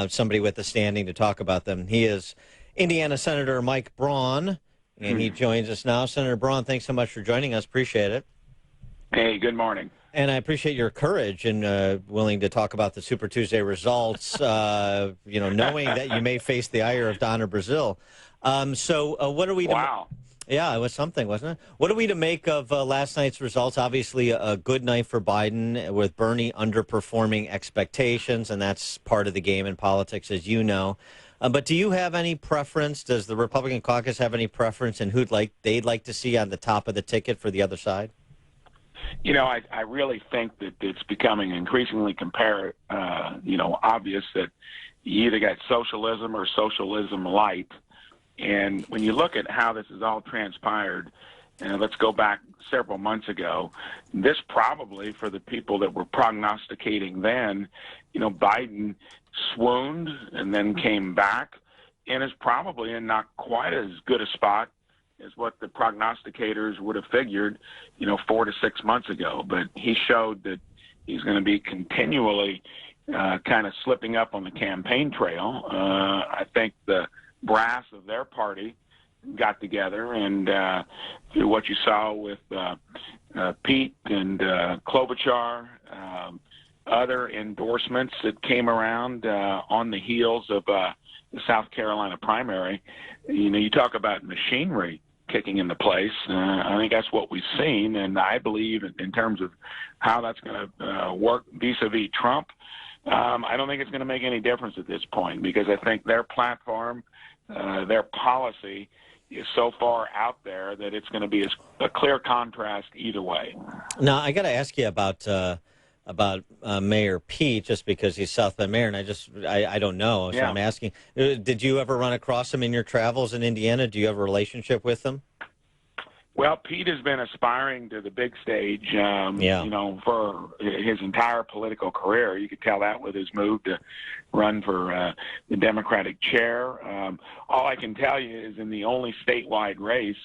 somebody with the standing to talk about them. He is Indiana Senator Mike Braun, and he joins us now. Senator Braun, thanks so much for joining us. Appreciate it. Hey, good morning. And I appreciate your courage and willing to talk about the Super Tuesday results, knowing that you may face the ire of Donna Brazil. What are we... Wow. Yeah, it was something, wasn't it? What are we to make of last night's results? Obviously, a good night for Biden with Bernie underperforming expectations, and that's part of the game in politics, as you know. But do you have any preference? Does the Republican caucus have any preference in who they'd like to see on the top of the ticket for the other side? You know, I really think that it's becoming increasingly obvious that you either got socialism or socialism light. And when you look at how this has all transpired, and let's go back several months ago, this probably, for the people that were prognosticating then, Biden swooned and then came back and is probably in not quite as good a spot as what the prognosticators would have figured, 4 to 6 months ago. But he showed that he's going to be continually kind of slipping up on the campaign trail. I think the brass of their party got together, and what you saw with Pete and Klobuchar, other endorsements that came around on the heels of the South Carolina primary, you talk about machinery kicking into place. I think that's what we've seen, and I believe in terms of how that's going to work vis-a-vis Trump, I don't think it's going to make any difference at this point, because I think their platform, their policy is so far out there that it's going to be a clear contrast either way. Now, I got to ask you about Mayor Pete, just because he's South Bend mayor, and I don't know, so I'm asking, did you ever run across him in your travels in Indiana? Do you have a relationship with him? Well, Pete has been aspiring to the big stage, for his entire political career. You could tell that with his move to run for the Democratic chair. All I can tell you is in the only statewide race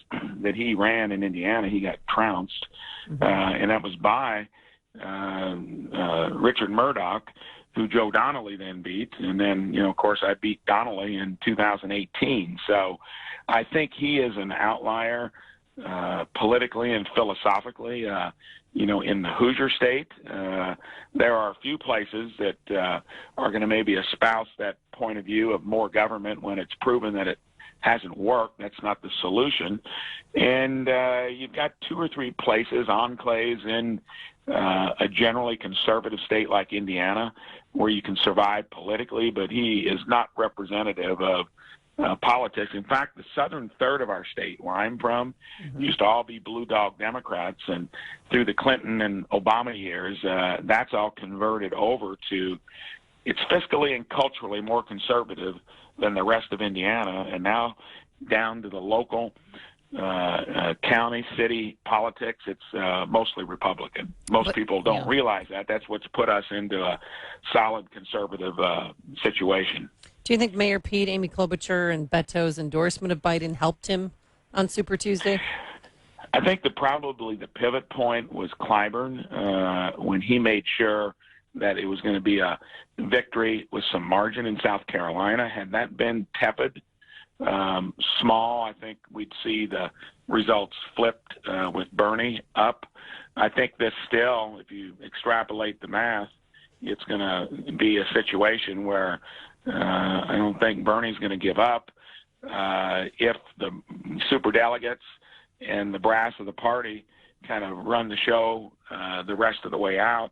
that he ran in Indiana, he got trounced, and that was by Richard Murdoch, who Joe Donnelly then beat. And then, of course, I beat Donnelly in 2018. So I think he is an outlier politically and philosophically, in the Hoosier state. There are a few places that are going to maybe espouse that point of view of more government when it's proven that it hasn't worked. That's not the solution. And you've got 2 or 3 places, enclaves in a generally conservative state like Indiana, where you can survive politically, but he is not representative of politics. In fact, the southern third of our state, where I'm from, used to all be blue dog Democrats, and through the Clinton and Obama years, that's all converted over to, it's fiscally and culturally more conservative than the rest of Indiana, and now down to the local county, city politics, it's mostly Republican. Most people don't realize that. That's what's put us into a solid conservative situation. Do you think Mayor Pete, Amy Klobuchar, and Beto's endorsement of Biden helped him on Super Tuesday? I think probably the pivot point was Clyburn when he made sure that it was going to be a victory with some margin in South Carolina. Had that been tepid, small, I think we'd see the results flipped with Bernie up. I think this still, if you extrapolate the math, it's going to be a situation where I don't think Bernie's going to give up. If the superdelegates and the brass of the party kind of run the show the rest of the way out,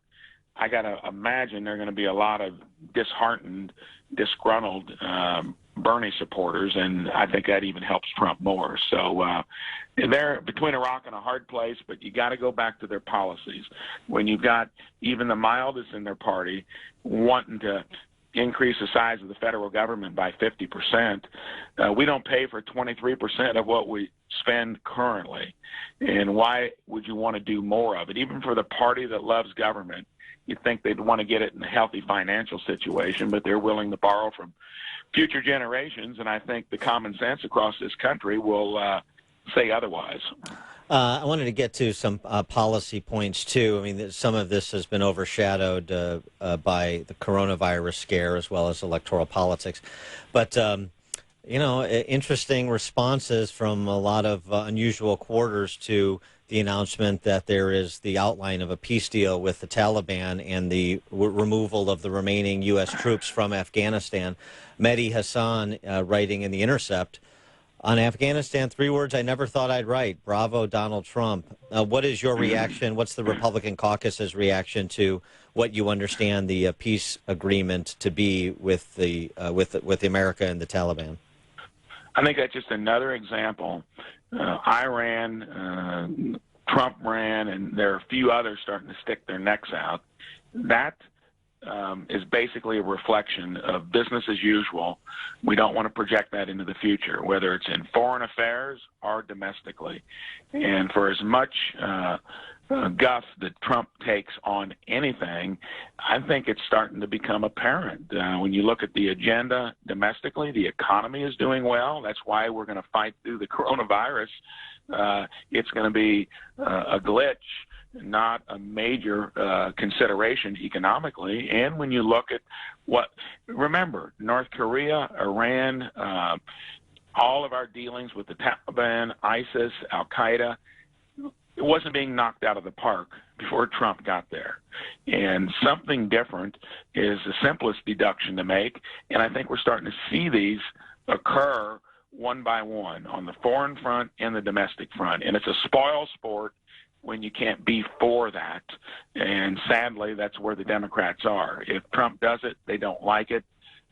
I got to imagine there are going to be a lot of disheartened, disgruntled Bernie supporters, and I think that even helps Trump more. So they're between a rock and a hard place, but you got to go back to their policies. When you've got even the mildest in their party wanting to increase the size of the federal government by 50%, we don't pay for 23% of what we spend currently. And why would you want to do more of it? Even for the party that loves government, you'd think they'd want to get it in a healthy financial situation, but they're willing to borrow from future generations, and I think the common sense across this country will say otherwise. I wanted to get to some policy points, too. I mean, some of this has been overshadowed by the coronavirus scare as well as electoral politics. But, interesting responses from a lot of unusual quarters to the announcement that there is the outline of a peace deal with the Taliban and the removal of the remaining U.S. troops from Afghanistan. Mehdi Hassan, writing in The Intercept, on Afghanistan, 3 words I never thought I'd write. Bravo, Donald Trump. What is your reaction? What's the Republican caucus's reaction to what you understand the peace agreement to be with the with America and the Taliban? I think that's just another example. I ran, Trump ran, and there are a few others starting to stick their necks out. That is basically a reflection of business as usual. We don't want to project that into the future, whether it's in foreign affairs or domestically. And for as much guff that Trump takes on anything, I think it's starting to become apparent. When you look at the agenda domestically, the economy is doing well. That's why we're going to fight through the coronavirus. It's going to be a glitch, not a major consideration economically. And when you look at remember, North Korea, Iran, all of our dealings with the Taliban, ISIS, Al-Qaeda, it wasn't being knocked out of the park before Trump got there. And something different is the simplest deduction to make. And I think we're starting to see these occur one by one on the foreign front and the domestic front. And it's a spoil sport when you can't be for that. And sadly, that's where the Democrats are. If Trump does it, they don't like it.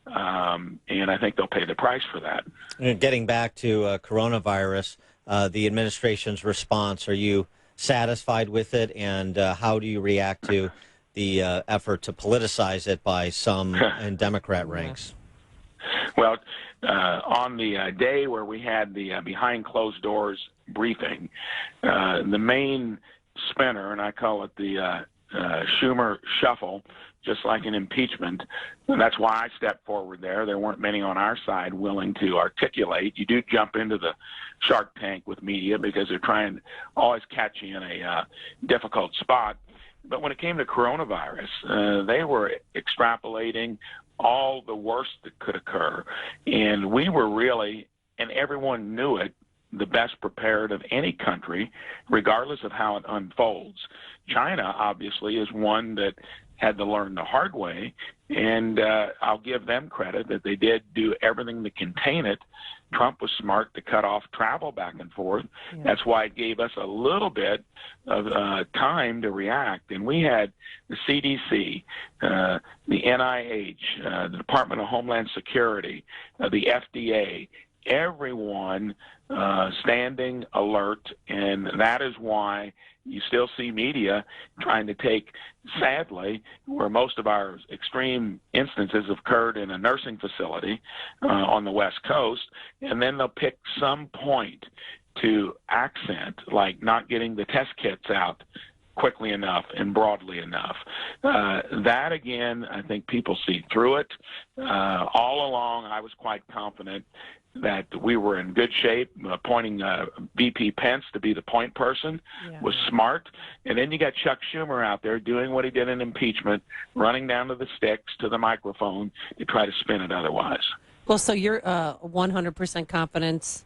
And I think they'll pay the price for that. Getting back to coronavirus, the administration's response, are you satisfied with it? And how do you react to the effort to politicize it by some in Democrat ranks? Well, on the day where we had the behind closed doors briefing, the main spinner, and I call it the Schumer shuffle, just like an impeachment, and that's why I stepped forward there. There weren't many on our side willing to articulate. You do jump into the Shark Tank with media because they're trying to always catch you in a difficult spot. But when it came to coronavirus, they were extrapolating all the worst that could occur. And we were really, and everyone knew it, the best prepared of any country, regardless of how it unfolds. China, obviously, is one that had to learn the hard way, and I'll give them credit that they did do everything to contain it. Trump was smart to cut off travel back and forth. Yeah. That's why it gave us a little bit of time to react. And we had the CDC, the NIH, the Department of Homeland Security, the FDA, everyone standing alert, and that is why you still see media trying to take, sadly, where most of our extreme instances have occurred in a nursing facility on the West Coast, and then they'll pick some point to accent, like not getting the test kits out quickly enough and broadly enough. That, again, I think people see through it. All along, I was quite confident that we were in good shape. Appointing VP Pence to be the point person was smart. And then you got Chuck Schumer out there doing what he did in impeachment, running down to the sticks, to the microphone to try to spin it otherwise. Well, so you're 100% confident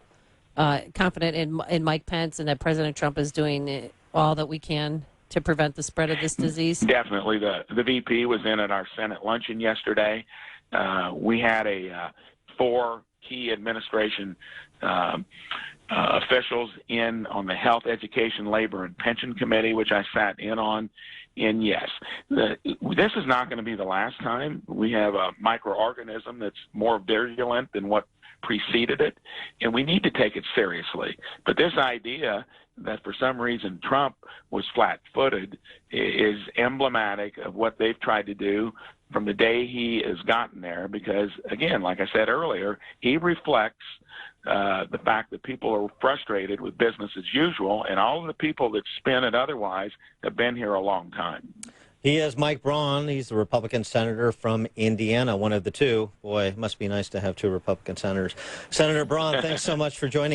in Mike Pence and that President Trump is doing all that we can to prevent the spread of this disease? Definitely. The VP was in at our Senate luncheon yesterday. We had 4 key administration officials in on the Health, Education, Labor, and Pension Committee, which I sat in on. And yes, this is not going to be the last time. We have a microorganism that's more virulent than what preceded it, and we need to take it seriously. But this idea that for some reason Trump was flat-footed is emblematic of what they've tried to do from the day he has gotten there, because, again, like I said earlier, he reflects the fact that people are frustrated with business as usual, and all of the people that spin it otherwise have been here a long time. He is Mike Braun. He's the Republican senator from Indiana, one of the 2. Boy, it must be nice to have 2 Republican senators. Senator Braun, thanks so much for joining